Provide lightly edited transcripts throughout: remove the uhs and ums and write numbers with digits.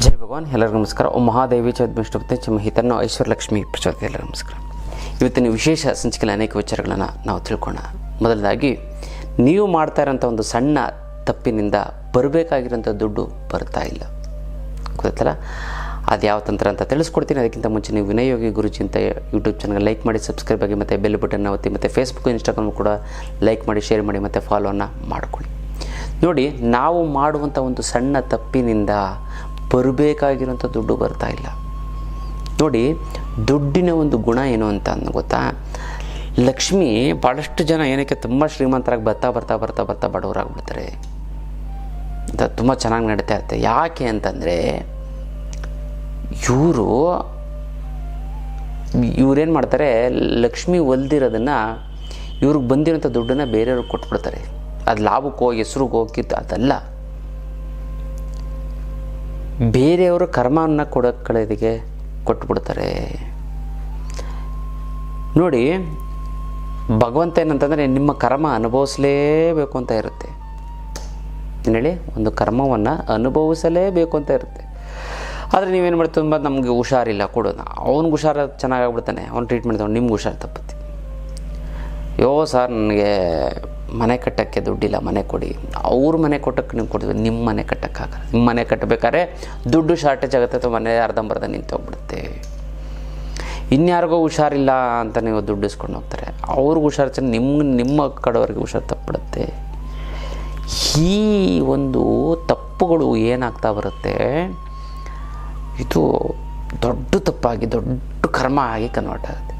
ಜೈ ಭಗವಾನ್. ಎಲ್ಲರಿಗೂ ನಮಸ್ಕಾರ. ಓಂ ಮಹಾದೇವಿ ಚದ್ಮಿಷ್ಟಪತಿ ಚಮಹಿತನ್ನು ಐಶ್ವರ್ಯಲಕ್ಷ್ಮಿ ಪ್ರಚೋದನೆ. ಎಲ್ಲರಿಗೂ ನಮಸ್ಕಾರ. ಇವತ್ತಿನ ವಿಶೇಷ ಸಂಚಿಕೆಯಲ್ಲಿ ಅನೇಕ ವಿಚಾರಗಳನ್ನು ನಾವು ತಿಳ್ಕೊಳ್ಳೋಣ. ಮೊದಲದಾಗಿ, ನೀವು ಮಾಡ್ತಾ ಇರೋಂಥ ಒಂದು ಸಣ್ಣ ತಪ್ಪಿನಿಂದ ಬರಬೇಕಾಗಿರೋಂಥ ದುಡ್ಡು ಬರ್ತಾ ಇಲ್ಲ, ಗೊತ್ತಲ್ಲ? ಅದು ಯಾವ ತಂತ್ರ ಅಂತ ತಿಳಿಸ್ಕೊಡ್ತೀನಿ. ಅದಕ್ಕಿಂತ ಮುಂಚೆ ನೀವು ವಿನಯೋಗಿ ಗುರುಜಿ ಅಂತ ಯೂಟ್ಯೂಬ್ ಚಾನಲ್ ಲೈಕ್ ಮಾಡಿ, ಸಬ್ಸ್ಕ್ರೈಬ್ ಆಗಿ, ಮತ್ತು ಬೆಲ್ ಬಟನ್ ಒತ್ತಿ, ಮತ್ತು ಫೇಸ್ಬುಕ್ ಇನ್ಸ್ಟಾಗ್ರಾಮ್ ಕೂಡ ಲೈಕ್ ಮಾಡಿ, ಶೇರ್ ಮಾಡಿ, ಮತ್ತು ಫಾಲೋವನ್ನು ಮಾಡ್ಕೊಳ್ಳಿ. ನೋಡಿ, ನಾವು ಮಾಡುವಂಥ ಒಂದು ಸಣ್ಣ ತಪ್ಪಿನಿಂದ ಬರಬೇಕಾಗಿರೋಂಥ ದುಡ್ಡು ಬರ್ತಾ ಇಲ್ಲ. ನೋಡಿ, ದುಡ್ಡಿನ ಒಂದು ಗುಣ ಏನು ಅಂತ ಗೊತ್ತಾ? ಲಕ್ಷ್ಮಿ ಭಾಳಷ್ಟು ಜನ ಏನಕ್ಕೆ ತುಂಬ ಶ್ರೀಮಂತರಾಗಿ ಬರ್ತಾ ಬರ್ತಾ ಬರ್ತಾ ಬರ್ತಾ ಬಡವರಾಗ್ಬಿಡ್ತಾರೆ ಅಂತ ತುಂಬ ಚೆನ್ನಾಗಿ ನಡೀತಾ ಇರುತ್ತೆ. ಯಾಕೆ ಅಂತಂದರೆ, ಇವ್ರೇನು ಮಾಡ್ತಾರೆ, ಲಕ್ಷ್ಮಿ ಒಲ್ದಿರೋದನ್ನು ಇವ್ರಿಗೆ ಬಂದಿರೋಂಥ ದುಡ್ಡನ್ನು ಬೇರೆಯವ್ರಿಗೆ ಕೊಟ್ಬಿಡ್ತಾರೆ. ಅದು ಲಾಭಕ್ಕೋ ಹೆಸ್ರಿಗೋ ಅದಲ್ಲ, ಬೇರೆಯವರು ಕರ್ಮವನ್ನು ಕೊಡೋಕ್ಕೆ ಕೊಟ್ಬಿಡ್ತಾರೆ. ನೋಡಿ, ಭಗವಂತ ಏನಂತಂದರೆ ನಿಮ್ಮ ಕರ್ಮ ಅನುಭವಿಸಲೇಬೇಕು ಅಂತ ಇರುತ್ತೆ. ಏನು ಹೇಳಿ, ಒಂದು ಕರ್ಮವನ್ನು ಅನುಭವಿಸಲೇಬೇಕು ಅಂತ ಇರುತ್ತೆ. ಆದರೆ ನೀವೇನು ಮಾಡ್ತೀವಿ, ತುಂಬ ನಮಗೆ ಹುಷಾರಿಲ್ಲ ಕೊಡೋದು, ಅವ್ನಿಗೆ ಹುಷಾರು ಚೆನ್ನಾಗಾಗ್ಬಿಡ್ತಾನೆ, ಅವ್ನು ಟ್ರೀಟ್ಮೆಂಟ್ ತೊಗೊಂಡು ನಿಮ್ಗೆ ಹುಷಾರು ತಪ್ಪುತ್ತೆ. ಸರ್ ನನಗೆ ಮನೆ ಕಟ್ಟೋಕ್ಕೆ ದುಡ್ಡಿಲ್ಲ, ಮನೆ ಕೊಡಿ. ಅವ್ರ ಮನೆ ಕೊಟ್ಟಕ್ಕೆ ನೀವು ಕೊಡ್ತೀವಿ, ನಿಮ್ಮ ಮನೆ ಕಟ್ಟೋಕ್ಕಾಗಲ್ಲ. ನಿಮ್ಮ ಮನೆ ಕಟ್ಟಬೇಕಾದ್ರೆ ದುಡ್ಡು ಶಾರ್ಟೇಜ್ ಆಗುತ್ತೆ, ಅಥವಾ ಮನೆ ಅರ್ಧಂಬರ್ಧ ನಿಂತೋಗ್ಬಿಡುತ್ತೆ. ಇನ್ಯಾರಿಗೋ ಹುಷಾರಿಲ್ಲ ಅಂತ ನೀವು ದುಡ್ಡು ಇಸ್ಕೊಂಡು ಹೋಗ್ತಾರೆ, ಅವ್ರಿಗೆ ಹುಷಾರು ಚೆನ್ನಾಗಿ ನಿಮ್ಮ ಕಡೆಯವ್ರಿಗೆ ಹುಷಾರು ತಪ್ಪಿಬಿಡುತ್ತೆ. ಈ ಒಂದು ತಪ್ಪುಗಳು ಏನಾಗ್ತಾ ಬರುತ್ತೆ, ಇದು ದೊಡ್ಡ ತಪ್ಪಾಗಿ ದೊಡ್ಡ ಕರ್ಮ ಆಗಿ ಕನ್ವರ್ಟ್ ಆಗುತ್ತೆ.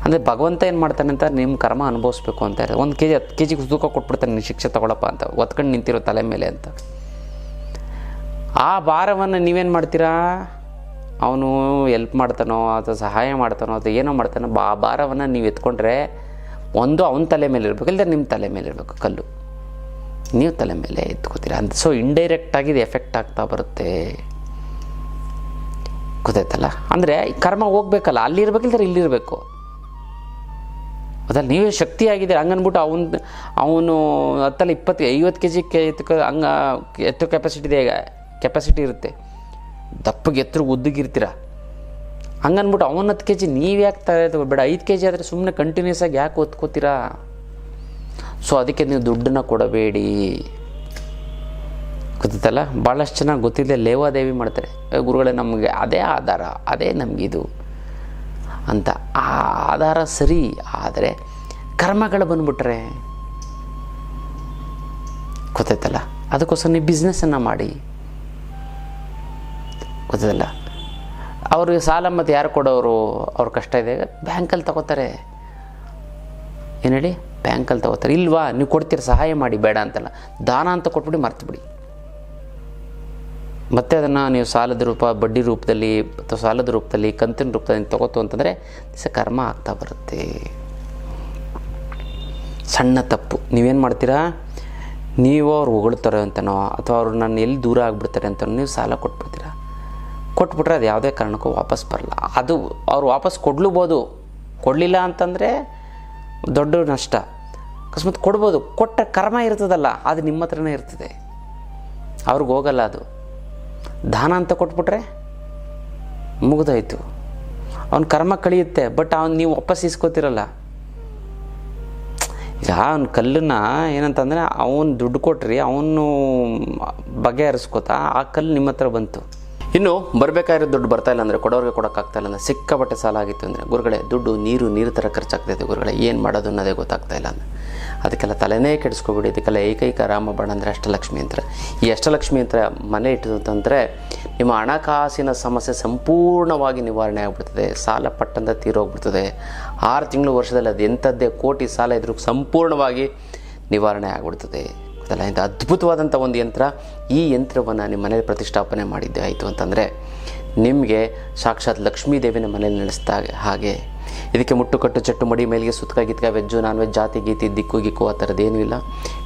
ಅಂದರೆ ಭಗವಂತ ಏನು ಮಾಡ್ತಾನೆ ಅಂತ, ನಿಮ್ಮ ಕರ್ಮ ಅನುಭವಿಸ್ಬೇಕು ಅಂತ ಇರುತ್ತೆ. 1 kg 10 kg ತೂಕ ಕೊಟ್ಬಿಡ್ತಾನೆ, ನೀನು ಶಿಕ್ಷೆ ತೊಗೊಳಪ್ಪ ಅಂತ, ಒತ್ಕೊಂಡು ನಿಂತಿರೋ ತಲೆ ಮೇಲೆ ಅಂತ. ಆ ಭಾರವನ್ನು ನೀವೇನು ಮಾಡ್ತೀರಾ, ಅವನು ಎಲ್ಪ್ ಮಾಡ್ತಾನೋ ಅಥವಾ ಸಹಾಯ ಮಾಡ್ತಾನೋ ಅಥವಾ ಏನೋ ಮಾಡ್ತಾನೋ, ಆ ಭಾರವನ್ನು ನೀವು ಎತ್ಕೊಂಡ್ರೆ ಒಂದು ಅವನ ತಲೆ ಮೇಲೆ ಇರಬೇಕು, ಇಲ್ಲದೆ ನಿಮ್ಮ ತಲೆ ಮೇಲೆ ಇರಬೇಕು ಕಲ್ಲು, ನೀವು ತಲೆ ಮೇಲೆ ಎತ್ಕೋತೀರ ಅಂತ. ಸೊ ಇಂಡೈರೆಕ್ಟಾಗಿ ಇದು ಎಫೆಕ್ಟ್ ಆಗ್ತಾ ಬರುತ್ತೆ, ಗೊತ್ತಾಯ್ತಲ್ಲ? ಅಂದರೆ ಕರ್ಮ ಹೋಗ್ಬೇಕಲ್ಲ, ಅಲ್ಲಿರ್ಬೇಕಿಲ್ದರೆ ಇಲ್ಲಿರಬೇಕು. ಅದಲ್ಲ, ನೀವೇ ಶಕ್ತಿ ಆಗಿದ್ದೀರ ಹಂಗನ್ಬಿಟ್ಟು ಅವನು 10-20 kg ಎತ್ತೋ ಕೆಪಾಸಿಟಿ ಇರುತ್ತೆ, ದಪ್ಪಗೆ ಎತ್ತರ ಉದ್ದಗಿರ್ತೀರ. ಹಂಗನ್ಬಿಟ್ಟು ಅವನು 10 kg ನೀವು ಯಾಕೆ ಬೇಡ, 5 kg ಆದರೆ ಸುಮ್ಮನೆ ಕಂಟಿನ್ಯೂಸ್ ಆಗಿ ಯಾಕೆ ಒತ್ಕೋತೀರಾ? ಸೊ ಅದಕ್ಕೆ ನೀವು ದುಡ್ಡನ್ನ ಕೊಡಬೇಡಿ, ಗೊತ್ತಲ್ಲ? ಭಾಳಷ್ಟು ಚೆನ್ನಾಗಿ ಗೊತ್ತಿದೆ, ಲೇವಾದೇವಿ ಮಾಡ್ತಾರೆ, ಗುರುಗಳೇ ನಮಗೆ ಅದೇ ಆಧಾರ, ಅದೇ ನಮಗಿದು ಅಂತ. ಆ ಆಧಾರ ಸರಿ, ಆದರೆ ಕರ್ಮಗಳು ಬಂದ್ಬಿಟ್ರೆ, ಗೊತ್ತಾಯ್ತಲ್ಲ? ಅದಕ್ಕೋಸ್ಕರ ನೀವು ಬಿಸ್ನೆಸ್ಸನ್ನು ಮಾಡಿ, ಗೊತ್ತಲ್ಲ? ಅವ್ರಿಗೆ ಸಾಲ ಮತ್ತು ಯಾರು ಕೊಡೋರು, ಅವ್ರ ಕಷ್ಟ ಇದೆ, ಬ್ಯಾಂಕಲ್ಲಿ ತಗೋತಾರೆ. ಏನು ಹೇಳಿ, ಬ್ಯಾಂಕಲ್ಲಿ ತಗೋತಾರೆ. ಇಲ್ವಾ, ನೀವು ಕೊಡ್ತೀರ, ಸಹಾಯ ಮಾಡಿ, ಬೇಡ ಅಂತಲ್ಲ, ದಾನ ಅಂತ ಕೊಟ್ಬಿಡಿ, ಮರ್ತುಬಿಡಿ. ಮತ್ತು ಅದನ್ನು ನೀವು ಸಾಲದ ಬಡ್ಡಿ ರೂಪದಲ್ಲಿ ಅಥವಾ ಸಾಲದ ರೂಪದಲ್ಲಿ, ಕಂತಿನ ರೂಪದಲ್ಲಿ ತಗೋತು ಅಂತಂದರೆ ಕರ್ಮ ಆಗ್ತಾ ಬರುತ್ತೆ. ಸಣ್ಣ ತಪ್ಪು ನೀವೇನು ಮಾಡ್ತೀರಾ, ನೀವು ಅವ್ರು ಹೊಗಳ್ತಾರೆ ಅಂತನೋ ಅಥವಾ ಅವ್ರು ನನ್ನ ಎಲ್ಲಿ ದೂರ ಆಗಿಬಿಡ್ತಾರೆ ಅಂತನೋ ನೀವು ಸಾಲ ಕೊಟ್ಬಿಟ್ರೆ ಅದು ಯಾವುದೇ ಕಾರಣಕ್ಕೂ ವಾಪಸ್ ಬರಲ್ಲ. ಅದು ಅವ್ರು ವಾಪಸ್ ಕೊಡ್ಲೂಬೋದು, ಕೊಡಲಿಲ್ಲ ಅಂತಂದರೆ ದೊಡ್ಡ ನಷ್ಟ. ಅಕಸ್ಮಾತ್ ಕೊಡ್ಬೋದು, ಕೊಟ್ಟ ಕರ್ಮ ಇರ್ತದಲ್ಲ, ಅದು ನಿಮ್ಮ ಹತ್ರನೇ ಇರ್ತದೆ, ಅವ್ರಿಗೆ ಹೋಗಲ್ಲ. ಅದು ದಾನ ಅಂತ ಕೊಟ್ಬಿಟ್ರೆ ಮುಗಿದೋಯ್ತು, ಅವನ ಕರ್ಮ ಕಳಿಯುತ್ತೆ. ಬಟ್ ನೀವು ವಾಪಸ್ ಇಸ್ಕೋತಿರಲ್ಲ. ಈಗ ಅವ್ನ ಕಲ್ಲನ್ನು ಏನಂತಂದರೆ, ಅವನು ದುಡ್ಡು ಕೊಟ್ರಿ, ಅವನು ಬಗೆಹರಿಸ್ಕೋತಾ, ಆ ಕಲ್ಲು ನಿಮ್ಮ ಹತ್ರ ಬಂತು. ಇನ್ನು ಬರಬೇಕಾಗಿರೋ ದುಡ್ಡು ಬರ್ತಾಯಿಲ್ಲ ಅಂದರೆ, ಕೊಡೋರಿಗೆ ಕೊಡೋಕ್ಕಾಗ್ತಾಯಿಲ್ಲ ಅಂದರೆ, ಸಿಕ್ಕಾಪಟ್ಟೆ ಸಾಲ ಆಗಿತ್ತು ಅಂದರೆ, ಗುರುಗಳೇ ದುಡ್ಡು ನೀರು ಥರ ಖರ್ಚಾಗ್ತಾಯಿದೆ ಗುರುಗಳೇ, ಏನು ಮಾಡೋದು ಅನ್ನೋದೇ ಗೊತ್ತಾಗ್ತಾಯಿಲ್ಲ ಅಂದರೆ, ಅದಕ್ಕೆಲ್ಲ ತಲೆನೇ ಕೆಡಿಸ್ಕೊಬಿಡಿ. ಇದಕ್ಕೆಲ್ಲ ಏಕೈಕ ರಾಮಬಾಣ ಅಂದರೆ ಅಷ್ಟಲಕ್ಷ್ಮಿ ಯಂತ್ರ. ಈ ಅಷ್ಟಲಕ್ಷ್ಮಿ ಯಂತ್ರ ಮನೆ ಇಟ್ಟಂತಂದರೆ ನಿಮ್ಮ ಹಣಕಾಸಿನ ಸಮಸ್ಯೆ ಸಂಪೂರ್ಣವಾಗಿ ನಿವಾರಣೆ ಆಗಿಬಿಡ್ತದೆ. ಸಾಲ ಪಟ್ಟಂತ ತೀರೋಗ್ಬಿಡ್ತದೆ. 6 ತಿಂಗಳು ವರ್ಷದಲ್ಲಿ ಅದು ಎಂಥದ್ದೇ ಕೋಟಿ ಸಾಲ ಇದ್ರೂ ಸಂಪೂರ್ಣವಾಗಿ ನಿವಾರಣೆ ಆಗಿಬಿಡ್ತದೆ. ಅದಲ್ಲ, ಇದು ಅದ್ಭುತವಾದಂಥ ಒಂದು ಯಂತ್ರ. ಈ ಯಂತ್ರವನ್ನು ನಿಮ್ಮ ಮನೇಲಿ ಪ್ರತಿಷ್ಠಾಪನೆ ಮಾಡಿದ್ದೆ ಆಯಿತು ಅಂತಂದರೆ, ನಿಮಗೆ ಸಾಕ್ಷಾತ್ ಲಕ್ಷ್ಮೀ ದೇವಿನ ಮನೇಲಿ ನಡೆಸಿದಾಗ ಹಾಗೆ. ಇದಕ್ಕೆ ಮುಟ್ಟುಕಟ್ಟು ಚಟ್ಟು ಮಡಿ ಮೇಲಿಗೆ ಸುತ್ತಕ ಗಿತ್ಕ ವೆಜ್ಜು ನಾನ್ ವೆಜ್ ಜಾತಿ ಗೀತಿ ದಿಕ್ಕು ಆ ಥರದ್ದೇನೂ ಇಲ್ಲ.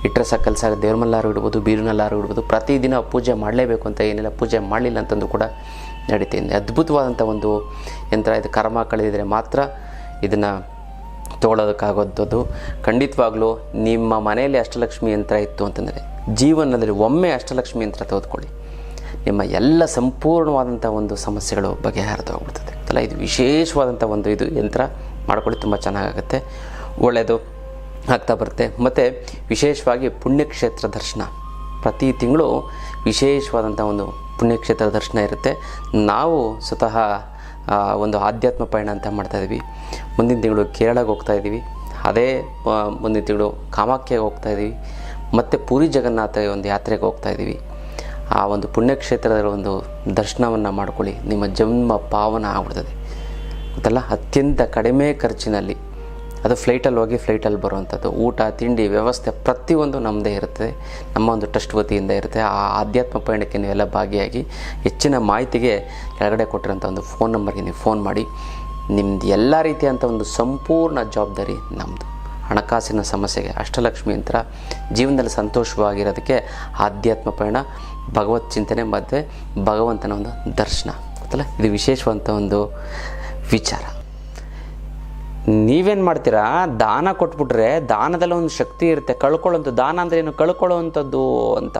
ಇಟ್ಟರೆ ಸಾಕು ಕೆಲಸ ಆಗುತ್ತೆ. ದೇವ್ರ ಮಲ್ಲಾರು ಇಡ್ಬೋದು, ಬೀರುನಲ್ಲಾರು ಇಡ್ಬೋದು. ಪ್ರತಿದಿನ ಪೂಜೆ ಮಾಡಲೇಬೇಕು ಅಂತ ಏನಿಲ್ಲ, ಪೂಜೆ ಮಾಡಲಿಲ್ಲ ಅಂತಂದು ಕೂಡ ನಡೀತಿದೆ. ಅದ್ಭುತವಾದಂಥ ಒಂದು ಯಂತ್ರ ಇದು. ಕರ್ಮ ಕಳೆದಿದ್ರೆ ಮಾತ್ರ ಇದನ್ನು ತೊಗೊಳೋದಕ್ಕಾಗೋದು. ಖಂಡಿತವಾಗ್ಲೂ ನಿಮ್ಮ ಮನೆಯಲ್ಲಿ ಅಷ್ಟಲಕ್ಷ್ಮಿ ಯಂತ್ರ ಇತ್ತು ಅಂತಂದರೆ, ಜೀವನದಲ್ಲಿ ಒಮ್ಮೆ ಅಷ್ಟಲಕ್ಷ್ಮಿ ಯಂತ್ರ ತೆಗೆದುಕೊಳ್ಳಿ, ನಿಮ್ಮ ಎಲ್ಲ ಸಂಪೂರ್ಣವಾದಂಥ ಒಂದು ಸಮಸ್ಯೆಗಳು ಬಗೆಹರಿದು ಹೋಗ್ಬಿಡ್ತದೆ ಅಲ್ಲ. ಇದು ವಿಶೇಷವಾದಂಥ ಒಂದು ಇದು ಯಂತ್ರ ಮಾಡ್ಕೊಳ್ಳಿ, ತುಂಬ ಚೆನ್ನಾಗಾಗುತ್ತೆ, ಒಳ್ಳೆಯದು ಆಗ್ತಾ ಬರುತ್ತೆ. ಮತ್ತು ವಿಶೇಷವಾಗಿ ಪುಣ್ಯಕ್ಷೇತ್ರ ದರ್ಶನ ಪ್ರತಿ ತಿಂಗಳು ವಿಶೇಷವಾದಂಥ ಒಂದು ಪುಣ್ಯಕ್ಷೇತ್ರ ದರ್ಶನ ಇರುತ್ತೆ. ನಾವು ಸ್ವತಃ ಒಂದು ಆಧ್ಯಾತ್ಮ ಪಯಣ ಅಂತ ಮಾಡ್ತಾಯಿದ್ವಿ. ಮುಂದಿನ ತಿಂಗಳು ಕೇರಳಕ್ಕೆ ಹೋಗ್ತಾಯಿದ್ದೀವಿ, ಅದೇ ಮುಂದಿನ ತಿಂಗಳು ಕಾಮಾಖ್ಯಗೆ ಹೋಗ್ತಾಯಿದ್ದೀವಿ, ಮತ್ತು ಪೂರಿ ಜಗನ್ನಾಥ ಒಂದು ಯಾತ್ರೆಗೆ ಹೋಗ್ತಾಯಿದ್ದೀವಿ. ಆ ಒಂದು ಪುಣ್ಯಕ್ಷೇತ್ರದ ಒಂದು ದರ್ಶನವನ್ನು ಮಾಡ್ಕೊಳ್ಳಿ, ನಿಮ್ಮ ಜನ್ಮ ಪಾವನ ಆಗ್ಬಿಡ್ತದೆ ಗೊತ್ತಲ್ಲ. ಅತ್ಯಂತ ಕಡಿಮೆ ಖರ್ಚಿನಲ್ಲಿ, ಅದು ಫ್ಲೈಟಲ್ಲಿ ಹೋಗಿ ಫ್ಲೈಟಲ್ಲಿ ಬರುವಂಥದ್ದು, ಊಟ ತಿಂಡಿ ವ್ಯವಸ್ಥೆ ಪ್ರತಿಯೊಂದು ನಮ್ಮದೇ ಇರುತ್ತೆ, ನಮ್ಮ ಒಂದು ಟ್ರಸ್ಟ್ ವತಿಯಿಂದ ಇರುತ್ತೆ. ಆ ಆಧ್ಯಾತ್ಮ ಪಯಣಕ್ಕೆ ನೀವೆಲ್ಲ ಭಾಗಿಯಾಗಿ ಹೆಚ್ಚಿನ ಮಾಹಿತಿಗೆ ಕೆಳಗಡೆ ಕೊಟ್ಟಿರೋಂಥ ಒಂದು ಫೋನ್ ನಂಬರ್ಗೆ ನೀವು ಫೋನ್ ಮಾಡಿ. ನಿಮ್ಮದು ಎಲ್ಲ ರೀತಿಯಂಥ ಒಂದು ಸಂಪೂರ್ಣ ಜವಾಬ್ದಾರಿ ನಮ್ಮದು. ಹಣಕಾಸಿನ ಸಮಸ್ಯೆಗೆ ಅಷ್ಟಲಕ್ಷ್ಮಿ ಯಂತ್ರ, ಜೀವನದಲ್ಲಿ ಸಂತೋಷವಾಗಿರೋದಕ್ಕೆ ಆಧ್ಯಾತ್ಮ ಪಯಣ, ಭಗವತ್ ಚಿಂತನೆ ಮತ್ತು ಭಗವಂತನ ಒಂದು ದರ್ಶನ ಗೊತ್ತಲ್ಲ. ಇದು ವಿಶೇಷವಂತ ಒಂದು ವಿಚಾರ. ನೀವೇನು ಮಾಡ್ತೀರಾ, ದಾನ ಕೊಟ್ಬಿಟ್ರೆ ದಾನದಲ್ಲಿ ಒಂದು ಶಕ್ತಿ ಇರುತ್ತೆ. ಕಳ್ಕೊಳ್ಳೋಂಥದ್ದು ದಾನ ಅಂದರೆ ಏನು, ಕಳ್ಕೊಳ್ಳೋವಂಥದ್ದು ಅಂತ.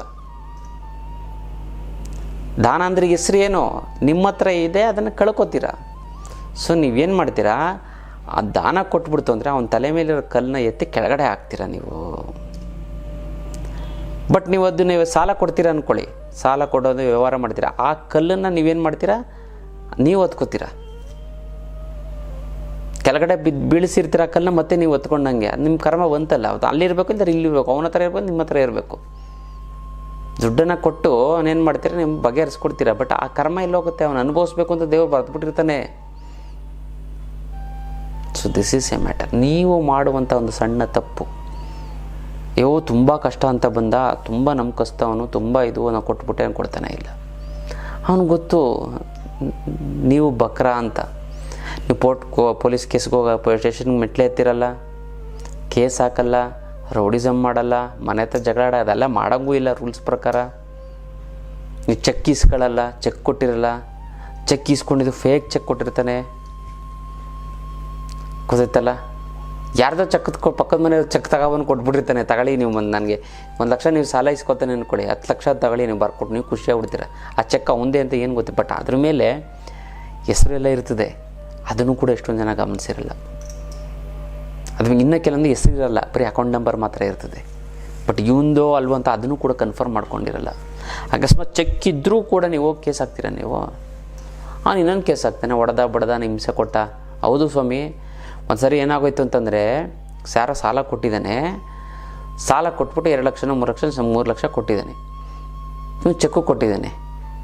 ದಾನ ಅಂದ್ರೆ ಹೆಸರು ಏನು, ನಿಮ್ಮ ಹತ್ರ ಇದೆ, ಅದನ್ನು ಕಳ್ಕೊತೀರಾ. ಸೊ ನೀವೇನು ಮಾಡ್ತೀರಾ, ಆ ದಾನ ಕೊಟ್ಬಿಡ್ತು ಅಂದರೆ ಅವನ ತಲೆ ಮೇಲಿರೋ ಕಲ್ಲನ್ನ ಎತ್ತಿ ಕೆಳಗಡೆ ಹಾಕ್ತೀರಾ ನೀವು. ಬಟ್ ನೀವು ನೀವು ಸಾಲ ಕೊಡ್ತೀರಾ ಅಂದ್ಕೊಳ್ಳಿ, ಸಾಲ ಕೊಡೋದು ವ್ಯವಹಾರ ಮಾಡ್ತೀರಾ, ಆ ಕಲ್ಲನ್ನು ನೀವೇನು ಮಾಡ್ತೀರಾ, ನೀವು ಹೊತ್ಕೋತೀರಾ. ಕೆಳಗಡೆ ಬೀಳಿಸಿರ್ತೀರ ಕಲ್ಲನ್ನ, ಮತ್ತೆ ನೀವು ಹೊತ್ಕೊಂಡಂಗೆ. ಅದು ನಿಮ್ಮ ಕರ್ಮ ಬಂತಲ್ಲ, ಅದು ಅಲ್ಲಿರಬೇಕು ಇಲ್ಲದ್ರೆ ಇಲ್ಲಿರಬೇಕು, ಅವನ ಹತ್ರ ಇರಬೇಕು, ನಿಮ್ಮ ಹತ್ರ ಇರಬೇಕು. ದುಡ್ಡನ್ನು ಕೊಟ್ಟು ಅವನೇನು ಮಾಡ್ತೀರಾ, ನಿಮ್ಮ ಬಗೆಹರಿಸ್ಕೊಡ್ತೀರಾ. ಬಟ್ ಆ ಕರ್ಮ ಎಲ್ಲೋಗುತ್ತೆ, ಅವನು ಅನುಭವಿಸ್ಬೇಕು ಅಂತ ದೇವರು ಬರೆದ್ಬಿಟ್ಟಿರ್ತಾನೆ. So this is a matter. ನೀವು ಮಾಡುವಂಥ ಒಂದು ಸಣ್ಣ ತಪ್ಪು, ತುಂಬ ಕಷ್ಟ ಅಂತ ಬಂದ, ತುಂಬ ನಂಬಿಕಸ್ತವನು, ತುಂಬ ಇದು ನಾವು ಕೊಟ್ಬಿಟ್ಟೆ ಅವ್ನು ಕೊಡ್ತಾನೆ ಇಲ್ಲ. ಅವನು ಗೊತ್ತು ನೀವು ಬಕ್ರ ಅಂತ. ನೀವು ಪೊಲೀಸ್ ಕೇಸ್ಗೆ ಪೊಲೀಸ್ ಸ್ಟೇಷನ್ಗೆ ಮೆಟ್ಲೆ ಎತ್ತಿರಲ್ಲ, ಕೇಸ್ ಹಾಕಲ್ಲ, ರೌಡಿಸಮ್ ಮಾಡಲ್ಲ, ಮನೆ ಹತ್ರ ಜಗಳ ಆಡ, ಅದೆಲ್ಲ ಮಾಡೋಂಗೂ ಇಲ್ಲ ರೂಲ್ಸ್ ಪ್ರಕಾರ. ನೀವು ಚೆಕ್ ಇಸ್ಕೊಳ್ಳಲ್ಲ, ಚೆಕ್ ಕೊಟ್ಟಿರಲ್ಲ, ಚೆಕ್ ಇಸ್ಕೊಂಡಿದ್ದು ಫೇಕ್ ಚೆಕ್ ಕೊಟ್ಟಿರ್ತಾನೆ ಗೊತ್ತೈತಲ್ಲ. ಯಾರ್ದೋ ಪಕ್ಕದ ಮನೆಯವ್ರು ಚೆಕ್ ತಗೊಬಂದು ಕೊಟ್ಬಿಟ್ಟಿರ್ತಾನೆ, ತಗೊಳ್ಳಿ ನೀವು ನನಗೆ 1 ಲಕ್ಷ ನೀವು ಸಾಲ ಇಸ್ಕೊತಾನೆ ಅಂದ್ಕೊಳ್ಳಿ, 10 ಲಕ್ಷ ತಗೊಳ್ಳಿ ನೀವು ಬರ್ಕೊಟ್ಟು, ನೀವು ಖುಷಿಯಾಗ್ಬಿಡ್ತೀರ. ಆ ಚೆಕ್ ಅವಂದೇ ಅಂತ ಏನು ಗೊತ್ತು. ಬಟ್ ಅದ್ರ ಮೇಲೆ ಹೆಸರೆಲ್ಲ ಇರ್ತದೆ, ಅದನ್ನು ಕೂಡ ಎಷ್ಟೊಂದು ಜನ ಗಮನಿಸಿರಲ್ಲ. ಅದು ಇನ್ನೂ ಕೆಲವೊಂದು ಹೆಸರು ಇರಲ್ಲ, ಬರೀ ಅಕೌಂಟ್ ನಂಬರ್ ಮಾತ್ರ ಇರ್ತದೆ. ಬಟ್ ಇವಂದೋ ಅಲ್ವೋ ಅಂತ ಅದನ್ನು ಕೂಡ ಕನ್ಫರ್ಮ್ ಮಾಡ್ಕೊಂಡಿರಲ್ಲ. ಅಕಸ್ಮಾತ್ ಚೆಕ್ ಇದ್ದರೂ ಕೂಡ ನೀವು ಹೋಗಿ ಕೇಸ್ ಹಾಕ್ತೀರ. ನೀವು ಇನ್ನೊಂದು ಕೇಸ್ ಹಾಕ್ತಾನೆ, ಹೊಡೆದ ಬಡ್ದ ಹಿಂಸೆ ಕೊಟ್ಟ. ಹೌದು ಸ್ವಾಮಿ, ಒಂದು ಸರಿ ಏನಾಗೋಯ್ತು ಅಂತಂದರೆ, ಯಾರೋ ಸಾಲ ಕೊಟ್ಟಿದ್ದಾನೆ, ಸಾಲ ಕೊಟ್ಬಿಟ್ಟು 2 ಲಕ್ಷನೋ 3 ಲಕ್ಷ ಕೊಟ್ಟಿದ್ದಾನೆ, ನೀವು ಚೆಕ್ಕು ಕೊಟ್ಟಿದ್ದಾನೆ.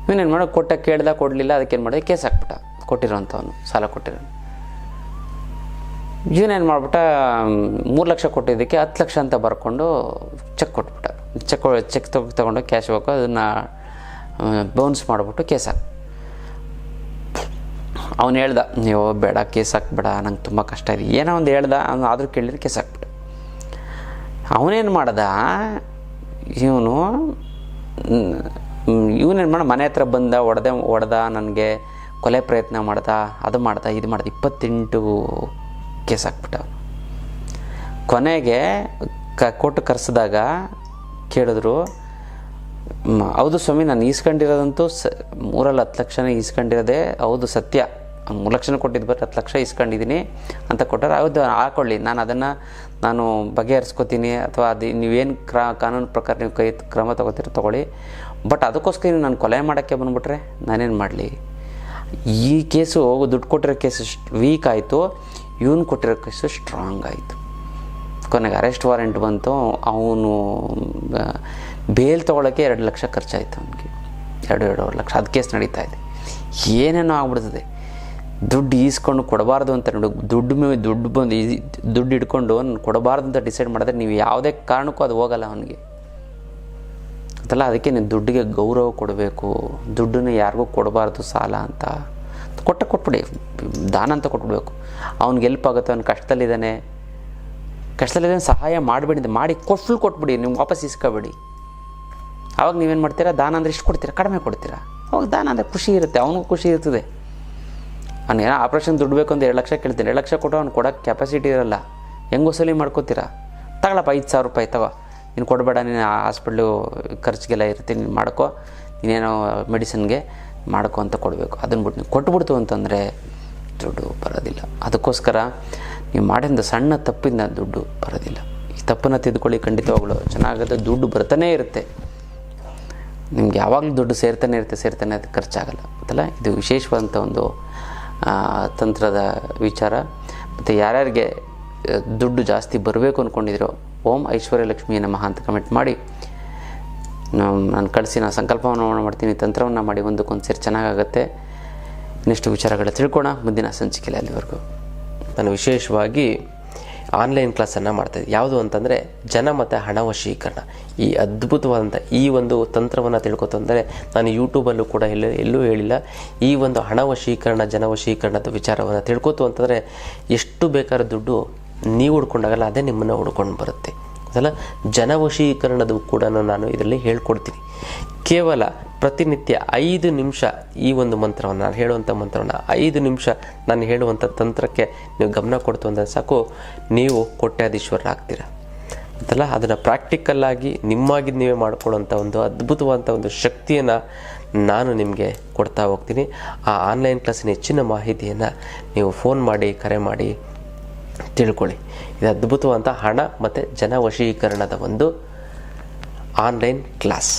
ಇವನೇನು ಮಾಡೋ, ಕೇಳ್ದ ಕೊಡಲಿಲ್ಲ, ಅದಕ್ಕೇನು ಮಾಡಿದೆ, ಕೇಸ್ ಹಾಕ್ಬಿಟ್ಟ. ಕೊಟ್ಟಿರೋಂಥವನು ಸಾಲ ಕೊಟ್ಟಿರೋ ಇವನೇನು ಮಾಡ್ಬಿಟ್ಟ, 3 ಲಕ್ಷ ಕೊಟ್ಟಿದ್ದಕ್ಕೆ 10 ಲಕ್ಷ ಅಂತ ಬರ್ಕೊಂಡು ಚೆಕ್ ಕೊಟ್ಬಿಟ್ಟ. ಚೆಕ್ ತೊಗೊಂಡು ಕ್ಯಾಶ್ ಬೇಕು, ಅದನ್ನು ಬೌನ್ಸ್ ಮಾಡಿಬಿಟ್ಟು ಕೇಸ್ ಹಾಕಿ. ಅವನು ಹೇಳ್ದ, ನೀವು ಬೇಡ ಕೇಸ್ ಹಾಕ್ಬೇಡ, ನಂಗೆ ತುಂಬ ಕಷ್ಟ ಇದೆ, ಏನೋ ಒಂದು ಹೇಳ್ದ. ಅವನು ಆದರೂ ಕೇಳಿದ್ರೆ ಕೇಸ್ ಹಾಕ್ಬಿಟ್ಟ. ಅವನೇನು ಮಾಡ್ದ, ಇವನೇನು ಮಾಡ, ಮನೆ ಹತ್ರ ಬಂದ, ಹೊಡೆದ, ನನಗೆ ಕೊಲೆ ಪ್ರಯತ್ನ ಮಾಡ್ದ, ಅದು ಮಾಡ್ದ, ಇದು ಮಾಡ್ದ, 28 ಕೇಸ್ ಹಾಕ್ಬಿಟ್ಟ. ಕೊನೆಗೆ ಕೋರ್ಟ್ ಕರೆಸಿದಾಗ ಕೇಳಿದ್ರು, ಹೌದು ಸ್ವಾಮಿ, ನಾನು ಈಸ್ಕೊಂಡಿರೋದಂತೂ 3ರಲ್ಲಿ 10 ಲಕ್ಷನೇ ಈಸ್ಕೊಂಡಿರೋದೆ, ಹೌದು ಸತ್ಯ, 3 ಲಕ್ಷನ ಕೊಟ್ಟಿದ್ದು, ಬರೀ 10 ಲಕ್ಷ ಈಸ್ಕೊಂಡಿದ್ದೀನಿ ಅಂತ ಕೊಟ್ಟರೆ, ಹೌದು ಹಾಕೊಳ್ಳಿ, ನಾನು ಬಗೆಹರಿಸ್ಕೊತೀನಿ, ಅಥವಾ ಅದು ನೀವೇನು ಕಾನೂನು ಪ್ರಕಾರ ನೀವು ಕ್ರಮ ತೊಗೊಳ್ಳಿ. ಬಟ್ ಅದಕ್ಕೋಸ್ಕರ ನಾನು ಕೊಲೆ ಮಾಡೋಕ್ಕೆ ಬಂದುಬಿಟ್ರೆ ನಾನೇನು ಮಾಡಲಿ. ಈ ಕೇಸು ದುಡ್ಡು ಕೊಟ್ಟಿರೋ ಕೇಸು ವೀಕ್ ಆಯಿತು, ಇವನು ಕೊಟ್ಟಿರೋ ಕೇಸು ಸ್ಟ್ರಾಂಗ್ ಆಯಿತು. ಕೊನೆಗೆ ಅರೆಸ್ಟ್ ವಾರೆಂಟ್ ಬಂತು. ಅವನು ಬೇಲ್ ತೊಗೊಳಕ್ಕೆ 2 ಲಕ್ಷ ಖರ್ಚಾಯಿತು ಅವನಿಗೆ, 2-2.5 ಲಕ್ಷ. ಅದು ಕೇಸ್ ನಡೀತಾ ಇದೆ. ಏನೇನೋ ಆಗ್ಬಿಡ್ತದೆ. ದುಡ್ಡು ಈಸ್ಕೊಂಡು ಕೊಡಬಾರ್ದು ಅಂತ ನೋಡಿ, ದುಡ್ಡು ಹಿಡ್ಕೊಂಡು ಕೊಡಬಾರ್ದು ಅಂತ ಡಿಸೈಡ್ ಮಾಡಿದ್ರೆ ನೀವು ಯಾವುದೇ ಕಾರಣಕ್ಕೂ ಅದು ಹೋಗಲ್ಲ ಅವನಿಗೆ ಅಂತಲ್ಲ. ಅದಕ್ಕೆ ನೀವು ದುಡ್ಡಿಗೆ ಗೌರವ ಕೊಡಬೇಕು. ದುಡ್ಡನ್ನು ಯಾರಿಗೂ ಕೊಡಬಾರ್ದು ಸಾಲ ಅಂತ. ಕೊಟ್ಬಿಡಿ, ದಾನ ಅಂತ ಕೊಟ್ಬಿಡ್ಬೇಕು. ಅವ್ನಿಗೆ ಹೆಲ್ಪ್ ಆಗುತ್ತೆ, ಅವ್ನು ಕಷ್ಟದಲ್ಲಿದ್ದಾನೆ, ಸಹಾಯ ಮಾಡಿ ಫುಲ್ ಕೊಟ್ಬಿಡಿ, ನೀವು ವಾಪಸ್ ಇಸ್ಕೊಬೇಡಿ. ಆವಾಗ ನೀವೇನು ಮಾಡ್ತೀರಾ, ದಾನ ಅಂದರೆ ಇಷ್ಟು ಕೊಡ್ತೀರಾ, ಕಡಿಮೆ ಕೊಡ್ತೀರಾ. ಅವಾಗ ದಾನ ಅಂದರೆ ಖುಷಿ ಇರುತ್ತೆ, ಅವನಿಗೂ ಖುಷಿ ಇರ್ತದೆ. ಅವ್ನು ಏನೋ ಆಪ್ರೇಷನ್ ದುಡ್ಡು ಬೇಕು ಅಂತ 2 ಲಕ್ಷ ಕೇಳ್ತೀನಿ, 2 ಲಕ್ಷ ಕೊಟ್ಟು ಅವ್ನು ಕೊಡೋಕ್ಕೆ ಕೆಪಾಸಿಟಿ ಇರೋಲ್ಲ. ಹೆಂಗೆ ವಸೂಲಿ ಮಾಡ್ಕೋತೀರಾ, ತಗೊಳಪ್ಪ 5,000 ರೂಪಾಯಿ ತಗೋ, ನೀನು ಕೊಡಬೇಡ, ನೀನು ಹಾಸ್ಪಿಟ್ಲು ಖರ್ಚಿಗೆಲ್ಲ ಇರ್ತೀನಿ, ನೀನು ಮಾಡ್ಕೋ, ಇನ್ನೇನೋ ಮೆಡಿಸಿನ್ಗೆ ಮಾಡ್ಕೊ ಅಂತ ಕೊಡಬೇಕು. ಅದನ್ನು ಬಿಟ್ಟು ನೀವು ಕೊಟ್ಬಿಡ್ತು ಅಂತಂದರೆ ದುಡ್ಡು ಬರೋದಿಲ್ಲ. ಅದಕ್ಕೋಸ್ಕರ ನೀವು ಮಾಡಿದ ಸಣ್ಣ ತಪ್ಪಿಂದ ದುಡ್ಡು ಬರೋದಿಲ್ಲ. ಈ ತಪ್ಪನ್ನು ತಿದ್ದುಕೊಳ್ಳಿ, ಖಂಡಿತವಾಗ್ಲೂ ಚೆನ್ನಾಗತ್ತೆ, ದುಡ್ಡು ಬರ್ತಾನೇ ಇರುತ್ತೆ. ನಿಮ್ಗೆ ಯಾವಾಗಲೂ ದುಡ್ಡು ಸೇರ್ತಾನೆ ಇರುತ್ತೆ, ಅದು ಖರ್ಚಾಗಲ್ಲ ಅಂತಲ್ಲ. ಇದು ವಿಶೇಷವಾದಂಥ ಒಂದು ತಂತ್ರದ ವಿಚಾರ. ಮತ್ತು ಯಾರ್ಯಾರಿಗೆ ದುಡ್ಡು ಜಾಸ್ತಿ ಬರಬೇಕು ಅಂದ್ಕೊಂಡಿದ್ರು, ಓಂ ಐಶ್ವರ್ಯ ಲಕ್ಷ್ಮೀ ನಮಃ ಅಂತ ಕಮೆಂಟ್ ಮಾಡಿ ನಾನು ಕಳಿಸಿ, ನಾನು ಸಂಕಲ್ಪವನ್ನು ಮಾಡ್ತೀನಿ, ತಂತ್ರವನ್ನು ಮಾಡಿ ಒಂದಕ್ಕೊಂದು ಸೇರಿ ಚೆನ್ನಾಗಾಗತ್ತೆ. ಇನ್ನಷ್ಟು ವಿಚಾರಗಳು ತಿಳ್ಕೊಳ್ಳೋಣ ಮುಂದಿನ ಸಂಚಿಕೆಯಲ್ಲಿ. ಅಲ್ಲಿವರೆಗೂ ನಾನು ವಿಶೇಷವಾಗಿ ಆನ್ಲೈನ್ ಕ್ಲಾಸನ್ನು ಮಾಡ್ತಾಯಿದ್ದೆ. ಯಾವುದು ಅಂತಂದರೆ ಜನ ಮತ್ತು ಹಣ ವಶೀಕರಣ. ಈ ಅದ್ಭುತವಾದಂಥ ಈ ಒಂದು ತಂತ್ರವನ್ನು ತಿಳ್ಕೊತಂದರೆ ನಾನು ಯೂಟ್ಯೂಬಲ್ಲೂ ಕೂಡ ಎಲ್ಲೂ ಹೇಳಿಲ್ಲ. ಈ ಒಂದು ಹಣ ವಶೀಕರಣ, ಜನ ವಶೀಕರಣದ ವಿಚಾರವನ್ನು ತಿಳ್ಕೊತು ಅಂತಂದರೆ ಎಷ್ಟು ಬೇಕಾದ್ರೂ ದುಡ್ಡು ನೀವು ಹುಡ್ಕೊಂಡಾಗಲ್ಲ, ಅದೇ ನಿಮ್ಮನ್ನು ಹುಡ್ಕೊಂಡು ಬರುತ್ತೆ. ಅದಲ್ಲ, ಜನವಶೀಕರಣದ ಕೂಡ ನಾನು ಇದರಲ್ಲಿ ಹೇಳ್ಕೊಡ್ತೀನಿ. ಕೇವಲ ಪ್ರತಿನಿತ್ಯ 5 ನಿಮಿಷ ಈ ಒಂದು ಮಂತ್ರವನ್ನು, ನಾನು ಹೇಳುವಂಥ ಮಂತ್ರವನ್ನು 5 ನಿಮಿಷ ನಾನು ಹೇಳುವಂಥ ತಂತ್ರಕ್ಕೆ ನೀವು ಗಮನ ಕೊಡ್ತು ಅಂದರೆ ಸಾಕು, ನೀವು ಕೋಟ್ಯಾಧೀಶ್ವರರಾಗ್ತೀರ ಅಂತಲ್ಲ. ಅದನ್ನು ಪ್ರಾಕ್ಟಿಕಲ್ಲಾಗಿ ನಿಮ್ಮಾಗಿ ನೀವೇ ಮಾಡ್ಕೊಳ್ಳೋಂಥ ಒಂದು ಅದ್ಭುತವಾದಂಥ ಒಂದು ಶಕ್ತಿಯನ್ನು ನಾನು ನಿಮಗೆ ಕೊಡ್ತಾ ಹೋಗ್ತೀನಿ. ಆ ಆನ್ಲೈನ್ ಕ್ಲಾಸಿನ ಹೆಚ್ಚಿನ ಮಾಹಿತಿಯನ್ನು ನೀವು ಫೋನ್ ಮಾಡಿ, ಕರೆ ಮಾಡಿ ತಿಳ್ಕೊಳ್ಳಿ. ಇದು ಅದ್ಭುತವಾದಂಥ ಹಣ ಮತ್ತು ಜನ ವಶೀಕರಣದ ಒಂದು ಆನ್ಲೈನ್ ಕ್ಲಾಸ್.